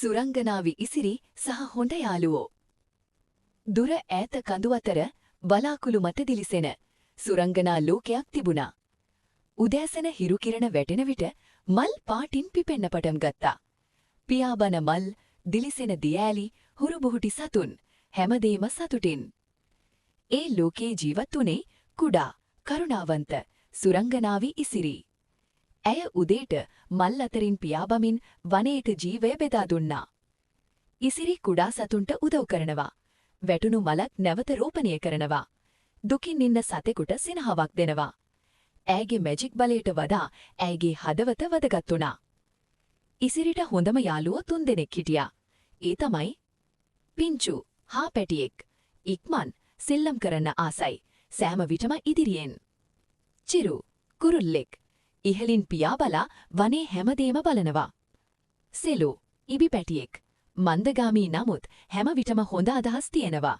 සුරංගනාවි ඉසිරි සහ හොඳ යාළුවෝ. දුර ඈත කඳු අතර වලාකුළු මත දිලිසෙන සුරංගනා ලෝකයක් තිබුණා. උදෑසන හිරුකිරණ වැටෙන විට මල් පාටින් පිපෙන්න පටන් ගත්තා. පියාඹන මල්, දිලිසෙන දියෑලි, හුරුබුහුටි සතුන් හැමදේම සතුටින්. ඒ ලෝකේ ජීවත් වුණේ කුඩා, කරුණාවන්ත සුරංගනාවි ඉසිරි. ඇය උදේට මල් අතරින් පියාඹමින් වනයේට ජීවය බෙදා දුන්නා. ඉසිරි කුඩා සතුන්ට උදව් කරනවා. වැටුණු මලක් නැවත රෝපණය කරනවා. දුකින් ඉන්න සතෙකුට සිනහවක් දෙනවා. ඇයගේ මැජික් බලයට වඩා ඇයගේ හදවත වැදගත් වුණා. ඉසිරිට හොඳම යාළුවෝ 3 දෙනෙක් හිටියා. ඒ තමයි පිංචු, හා පැටියෙක්. ඉක්මන්, සෙල්ලම් කරන්න ආසයි. සෑම විටම ඉදිරියෙන්. චිරු, කුරුල්ලෙක්. ඉහලින් පියාඹලා වනේ හැමදේම බලනවා. සෙලු, ඉබි පැටියෙක්. මන්දගාමී නමුත් හැම විටම හොඳ අදහස් තියෙනවා.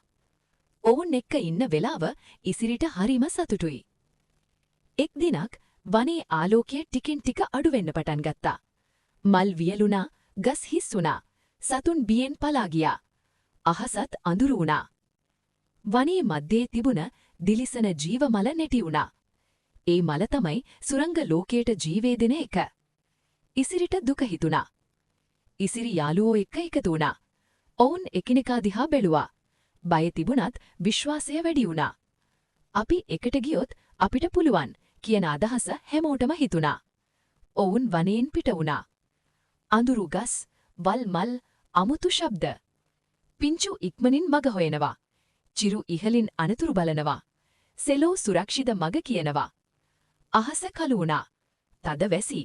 ඔවුන් එක්ක ඉන්න වෙලාව ඉසිරිට හරිම සතුටුයි. එක් දිනක් වනේ ආලෝකය ටිකෙන් ටික අඩු වෙන්න පටන් ගත්තා. මල් වියලුණා, ගස් හිස් වුණා. සතුන් බියෙන් පලා ගියා. අහසත් අඳුරු වුණා. වනේ මැද්දේ තිබුණ දිලිසෙන ජීවමල නැති වුණා. ඒ මල තමයි සුරංග ලෝකයට ජීවේ දෙන එක. ඉසිරිට දුක හිතුණා. ඉසිරි යාළුවෝ එක්ක එකතු වුණා. ඔවුන් එකිනෙකා දිහා බැලුවා. බය තිබුණත් විශ්වාසය වැඩි වුණා. අපි එකට ගියොත් අපිට පුළුවන් කියන අදහස හැමෝටම හිතුණා. ඔවුන් වනයෙන් පිට වුණා. අඳුරු ගස්, වල් මල්, අමුතු ශබ්ද. පිංචු ඉක්මනින් මග හොයනවා. චිරු ඉහලින් අනතුරු බලනවා. සෙලෝ සුරක්ෂිත මග කියනවා. අහස කළු වුණා. තද වැසි.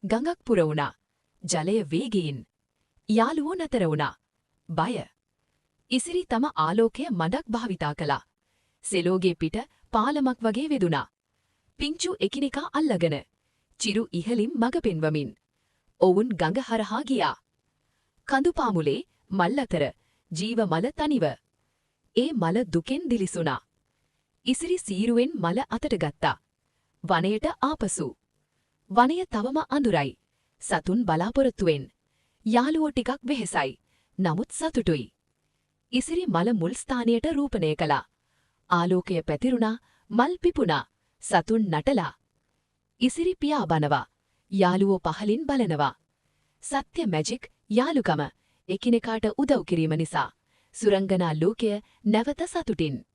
ගඟක් පුර වුණා. ජලය වේගයෙන්. යාළුවෝ නතර වුණා. බය. ඉසිරි තම ආලෝකය මඩක් භාවිතා කළා. සෙලෝගේ පිට පාලමක් වගේ වෙදුණා. පිංචු එකිනෙකා අල්ලගෙන. චිරු ඉහලින් මග පෙන්වමින්. ඔවුන් ගඟ හරහා ගියා. කඳු පාමුලේ මල් අතර ජීව මල තනිව. ඒ මල දුකෙන් දිලිසුණා. ඉසිරි සීරුවෙන් මල අතට ගත්තා. වනයට ආපසු. වනය තවම අඳුරයි. සතුන් බලාපොරොත්තුවෙන්. යාළුවෝ ටිකක් වෙහෙසයි. නමුත් සතුටුයි. ඉසිරි මල මුල් ස්ථානයට රූපණය කළා. ආලෝකය පැතිරුණා, මල් පිපුණා, සතුන් නටලා. ඉසිරි පියාඹනවා. යාළුවෝ පහලින් බලනවා. සත්‍ය මැජික්, යාළුකම, එකිනෙකාට උදව් කිරීම නිසා සුරංගනා ලෝකය නැවත සතුටින්.